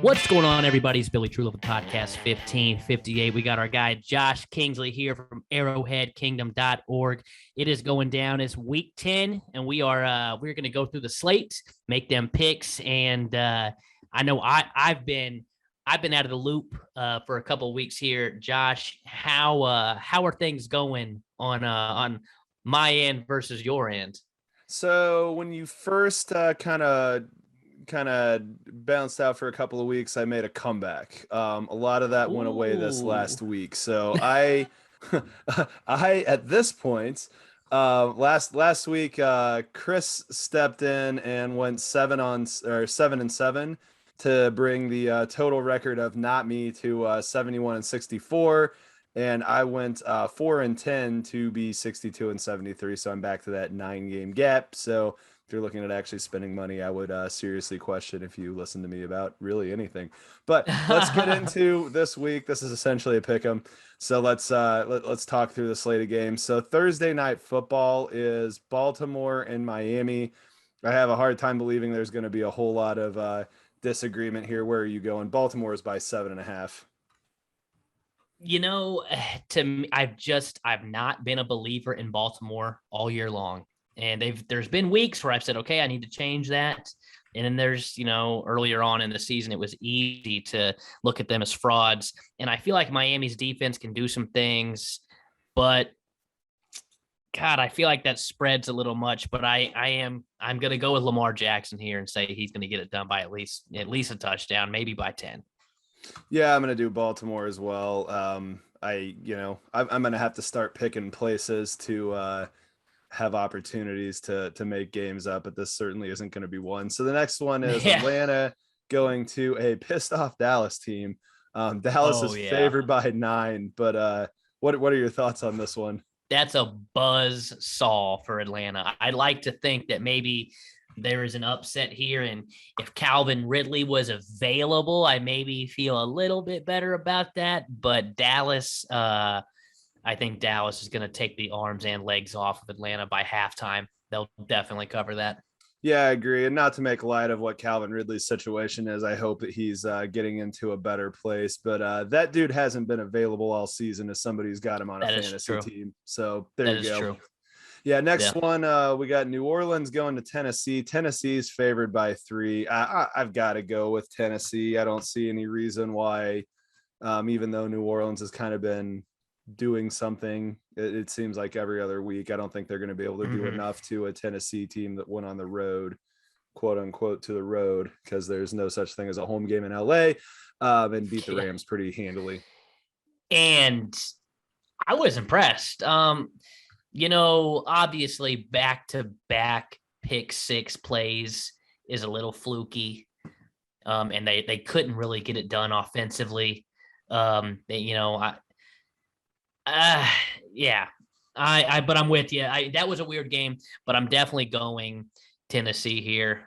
What's going on, everybody? It's Billy Truelove Podcast 1558. We got our guy Josh Kingsley here from arrowheadkingdom.org. It is going down. It's week 10, and we're going to go through the slate, make them picks. And I know I've been out of the loop for a couple of weeks here. Josh, how are things going on my end versus your end? So when you first kind of bounced out for a couple of weeks, I made a comeback. A lot of that went away this last week. So I at this point, last week, Chris stepped in and went 7-7 to bring the total record of not me to 71-64. And I went 4-10 to be 62-73. So I'm back to that 9-game gap. So if you're looking at actually spending money, I would seriously question if you listen to me about really anything. But let's get into this week. This is essentially a pick 'em. So let's talk through the slate of games. So Thursday night football is Baltimore and Miami. I have a hard time believing there's going to be a whole lot of disagreement here. Where are you going? Baltimore is by 7.5. You know, to me, I've not been a believer in Baltimore all year long. And there's been weeks where I've said, okay, I need to change that. And then there's, earlier on in the season, it was easy to look at them as frauds. And I feel like Miami's defense can do some things, but God, I feel like that spreads a little much. But I'm going to go with Lamar Jackson here and say he's going to get it done by at least a touchdown, maybe by 10. Yeah, I'm going to do Baltimore as well. I'm going to have to start picking places to have opportunities to make games up, but this certainly isn't going to be one. So the next one is Atlanta going to a pissed off Dallas team. Dallas is favored by 9, but what are your thoughts on this one? That's a buzz saw for Atlanta. I'd like to think that maybe there is an upset here, and if Calvin Ridley was available, I maybe feel a little bit better about that. But Dallas, I think Dallas is going to take the arms and legs off of Atlanta by halftime. They'll definitely cover that. Yeah, I agree. And not to make light of what Calvin Ridley's situation is, I hope that he's getting into a better place. But that dude hasn't been available all season as somebody who's got him on a fantasy team. So there you go. True. Yeah, next one, we got New Orleans going to Tennessee. Tennessee's favored by 3. I've got to go with Tennessee. I don't see any reason why, even though New Orleans has kind of been doing something, it seems like every other week. I don't think they're going to be able to do enough to a Tennessee team that went on the road, quote unquote, to the road, because there's no such thing as a home game in LA, and beat the Rams pretty handily. And I was impressed. Obviously back-to-back pick 6 plays is a little fluky, and they couldn't really get it done offensively. But I'm with you. That was a weird game, but I'm definitely going Tennessee here.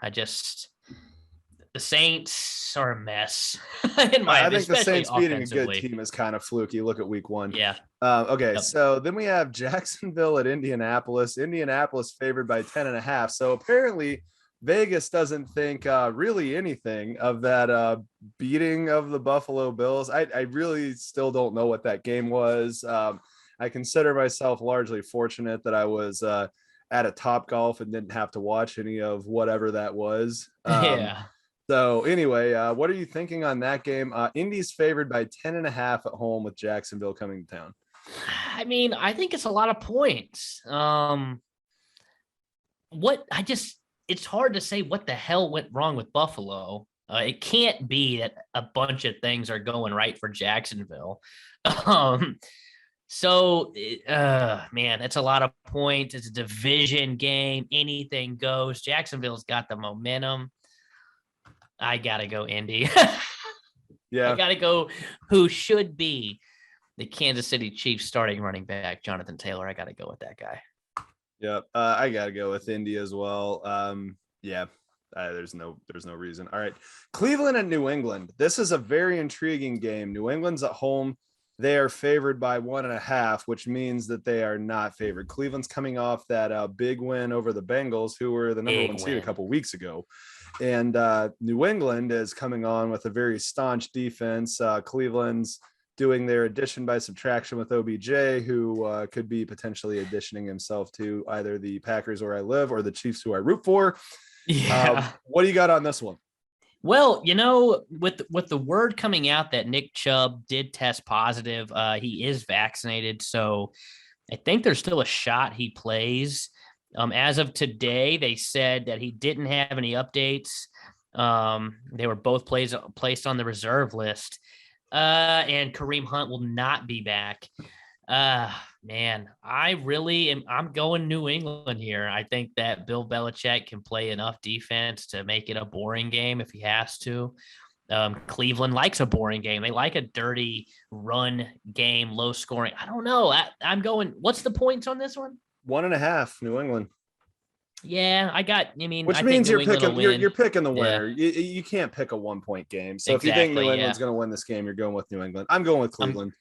The Saints are a mess. I think the Saints beating a good team is kind of fluky. Look at week 1. Yeah. Okay. Yep. So then we have Jacksonville at Indianapolis. Indianapolis favored by 10.5. So apparently Vegas doesn't think really anything of that beating of the Buffalo Bills. I really still don't know what that game was. I consider myself largely fortunate that I was at a Topgolf and didn't have to watch any of whatever that was. So anyway, what are you thinking on that game? Indy's favored by 10.5 at home with Jacksonville coming to town. I mean, I think it's a lot of points. It's hard to say what the hell went wrong with Buffalo. It can't be that a bunch of things are going right for Jacksonville. So, man, it's a lot of points. It's a division game. Anything goes. Jacksonville's got the momentum. I got to go Indy. Yeah. I got to go who should be the Kansas City Chiefs starting running back, Jonathan Taylor. I got to go with that guy. Yep. I got to go with Indy as well. There's no reason. All right. Cleveland and New England. This is a very intriguing game. New England's at home They are favored by 1.5, which means that they are not favored. Cleveland's coming off that big win over the Bengals, who were the number one seed a couple weeks ago. And New England is coming on with a very staunch defense. Cleveland's doing their addition by subtraction with OBJ, who could be potentially additioning himself to either the Packers where I live or the Chiefs who I root for. Yeah. What do you got on this one? Well, with the word coming out that Nick Chubb did test positive, he is vaccinated. So I think there's still a shot he plays. As of today, they said that he didn't have any updates. They were both placed on the reserve list. And Kareem Hunt will not be back. Man, I'm going New England here. I think that Bill Belichick can play enough defense to make it a boring game if he has to. Cleveland likes a boring game. They like a dirty run game, low scoring. I don't know. I'm going, what's the points on this one? 1.5, New England. Yeah, which means you're picking the winner. Yeah. You can't pick a 1-point game. So exactly, if you think New England's going to win this game, you're going with New England. I'm going with Cleveland.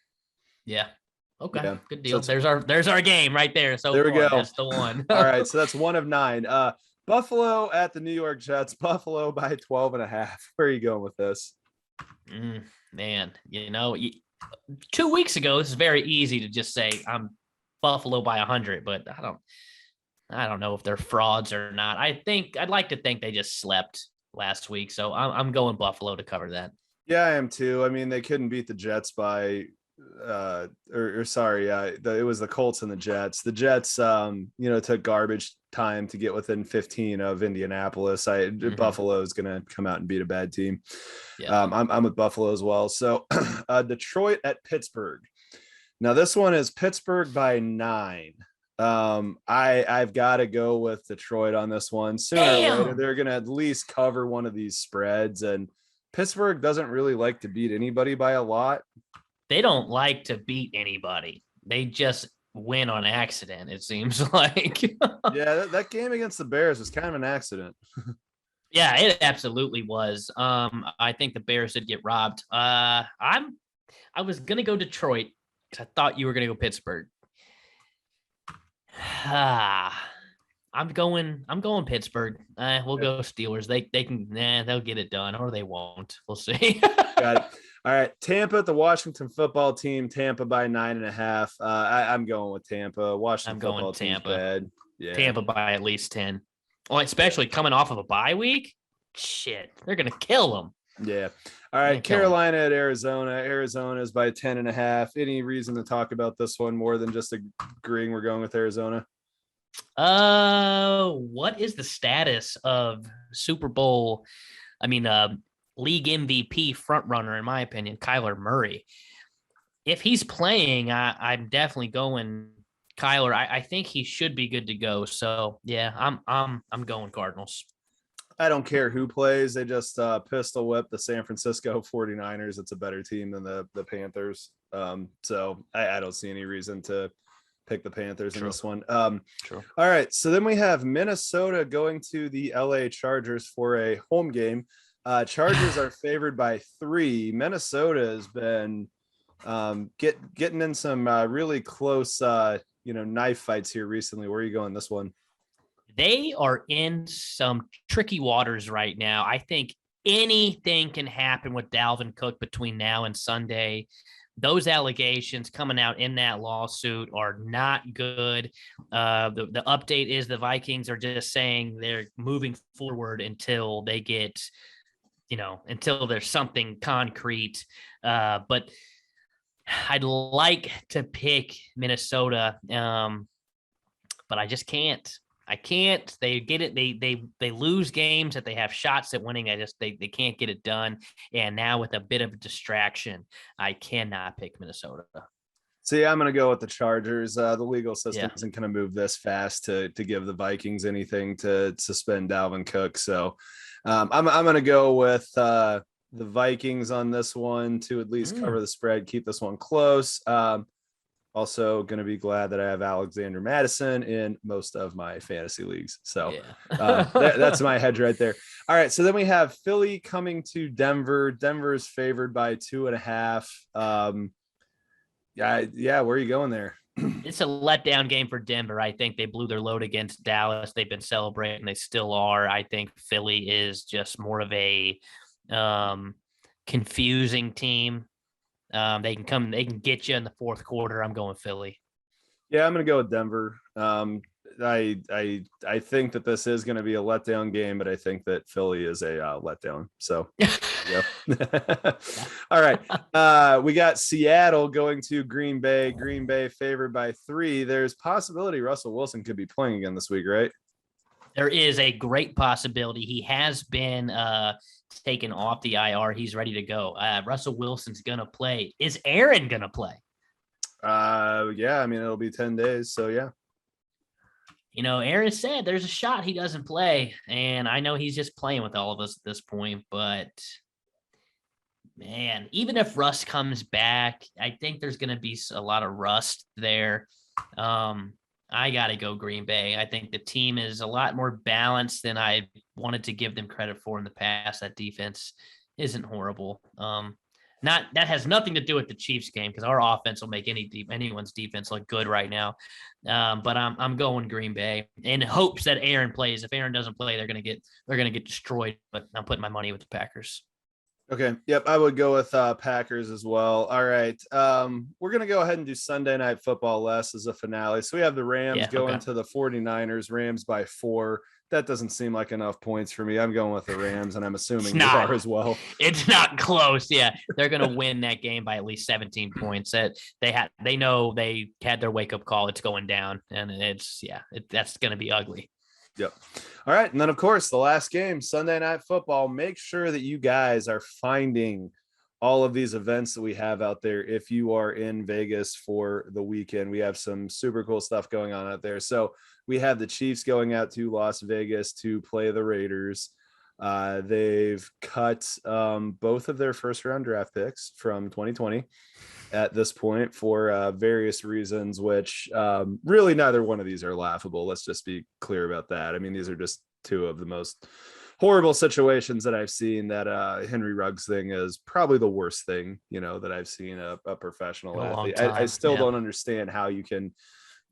Yeah. Okay. Yeah. Good deal. So there's our game right there. So there we go. That's the one. All right. So that's 1 of 9. Buffalo at the New York Jets. Buffalo by 12.5. Where are you going with this? Man, 2 weeks ago, it's very easy to just say I'm Buffalo by 100, but I don't know if they're frauds or not. I'd like to think they just slept last week. So I'm going Buffalo to cover that. Yeah, I am too. I mean, they couldn't beat the Jets by it was the Colts and the Jets. The Jets, took garbage time to get within 15 of Indianapolis. Buffalo is going to come out and beat a bad team. Yeah. I'm with Buffalo as well. So Detroit at Pittsburgh. Now this one is Pittsburgh by 9. I've got to go with Detroit on this one. Sooner or later, they're going to at least cover one of these spreads, and Pittsburgh doesn't really like to beat anybody by a lot. They don't like to beat anybody. They just win on accident, it seems like. Yeah, that game against the Bears was kind of an accident. Yeah, it absolutely was. I think the Bears did get robbed. I was going to go Detroit because I thought you were going to go Pittsburgh. I'm going Pittsburgh. We'll go Steelers. They can they'll get it done, or they won't. We'll see. Got it. All right, Tampa, the Washington football team. Tampa by 9.5. I'm going with Tampa. Washington football team's bad. Yeah. Tampa by at least 10. Well, especially coming off of a bye week. Shit, they're gonna kill them. Yeah. All right, Carolina at Arizona. Arizona is by 10.5. Any reason to talk about this one more than just agreeing we're going with Arizona? What is the status of Super Bowl? League MVP frontrunner, in my opinion, Kyler Murray. If he's playing, I'm definitely going Kyler. I think he should be good to go. So yeah, I'm going Cardinals. I don't care who plays. They just pistol whip the San Francisco 49ers. It's a better team than the Panthers. So I don't see any reason to pick the Panthers in this one. True. All right. So then we have Minnesota going to the LA Chargers for a home game. Chargers are favored by 3. Minnesota has been getting in some really close, knife fights here recently. Where are you going this one? They are in some tricky waters right now. I think anything can happen with Dalvin Cook between now and Sunday. Those allegations coming out in that lawsuit are not good. The update is the Vikings are just saying they're moving forward until they get, until there's something concrete. But I'd like to pick Minnesota, but I just can't. I can't. They get it. They lose games that they have shots at winning. They can't get it done. And now with a bit of a distraction, I cannot pick Minnesota. See, I'm going to go with the Chargers. The legal system isn't going to move this fast to give the Vikings anything to suspend Dalvin Cook. So I'm going to go with the Vikings on this one to at least cover the spread, keep this one close. Also going to be glad that I have Alexander Madison in most of my fantasy leagues. So that's my hedge right there. All right. So then we have Philly coming to Denver. Denver is favored by 2.5. Yeah. Where are you going there? It's a letdown game for Denver. I think they blew their load against Dallas. They've been celebrating. They still are. I think Philly is just more of a confusing team. They can get you in the fourth quarter. I'm going Philly. Yeah, I'm going to go with Denver. I think that this is going to be a letdown game, but I think that Philly is a letdown. So, yeah. All right. We got Seattle going to Green Bay. Green Bay favored by 3. There's possibility Russell Wilson could be playing again this week, right? There is a great possibility. He has been taken off the IR. He's ready to go. Russell Wilson's going to play. Is Aaron going to play? Yeah, I mean, it'll be 10 days. So, yeah. Aaron said there's a shot he doesn't play. And I know he's just playing with all of us at this point. But, man, even if Russ comes back, I think there's going to be a lot of rust there. I got to go Green Bay. I think the team is a lot more balanced than I wanted to give them credit for in the past. That defense isn't horrible. That has nothing to do with the Chiefs game because our offense will make anyone's defense look good right now. But I'm going Green Bay in hopes that Aaron plays. If Aaron doesn't play, they're gonna get destroyed. But I'm putting my money with the Packers. Okay. Yep. I would go with Packers as well. All right. We're going to go ahead and do Sunday Night Football less as a finale. So we have the Rams going to the 49ers, Rams by 4. That doesn't seem like enough points for me. I'm going with the Rams, and I'm assuming you are as well. It's not close. Yeah. They're going to win that game by at least 17 points. They know they had their wake-up call. It's going down, and that's going to be ugly. Yep. All right. And then, of course, the last game, Sunday Night Football. Make sure that you guys are finding all of these events that we have out there. If you are in Vegas for the weekend, we have some super cool stuff going on out there. So we have the Chiefs going out to Las Vegas to play the Raiders. They've cut both of their first round draft picks from 2020 at this point for various reasons, which really neither one of these are laughable. Let's just be clear about that. I mean, these are just two of the most horrible situations that I've seen. That Henry Ruggs thing is probably the worst thing, that I've seen a professional athlete. I still don't understand how you can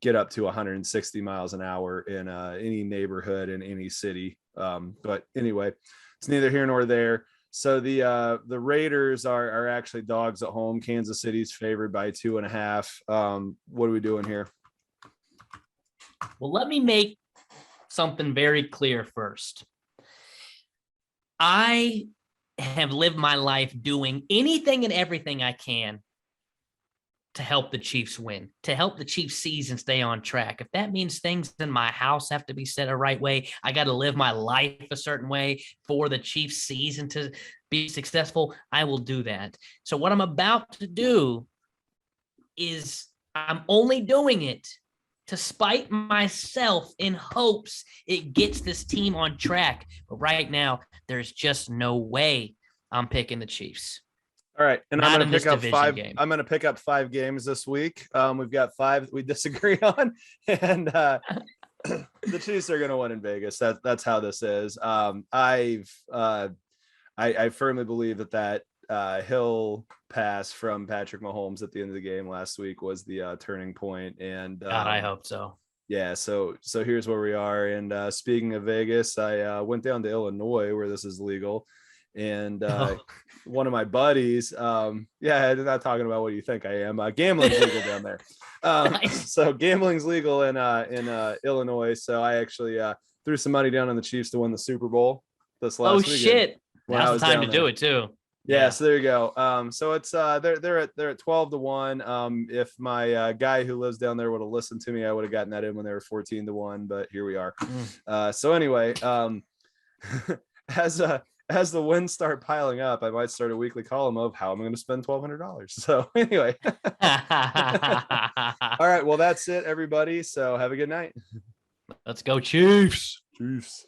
get up to 160 miles an hour in any neighborhood in any city. But anyway, it's neither here nor there. So the Raiders are actually dogs at home. Kansas City's favored by 2.5. What are we doing here? Well, let me make something very clear first. I have lived my life doing anything and everything I can to help the Chiefs win, to help the Chiefs season stay on track. If that means things in my house have to be set a right way, I got to live my life a certain way for the Chiefs season to be successful, I will do that. So what I'm about to do is I'm only doing it to spite myself in hopes it gets this team on track. But right now, there's just no way I'm picking the Chiefs. All right, and I'm going to pick up 5. I'm going to pick up 5 games this week. We've got 5 we disagree on, and the Chiefs are going to win in Vegas. That's how this is. I firmly believe that Hill pass from Patrick Mahomes at the end of the game last week was the turning point. And God, I hope so. Yeah. So here's where we are. And speaking of Vegas, I went down to Illinois where this is legal. And one of my buddies, I'm not talking about what you think I am. Gambling's legal down there. Nice. So gambling's legal in Illinois. So I actually threw some money down on the Chiefs to win the Super Bowl this last weekend. Shit. Now's the time to do it too. Yeah, so there you go. So it's they're at 12-1. If my guy who lives down there would have listened to me, I would have gotten that in when they were 14-1. But here we are. So anyway, as the wins start piling up, I might start a weekly column of how I'm going to spend $1,200. So anyway, all right. Well, that's it, everybody. So have a good night. Let's go, Chiefs. Chiefs.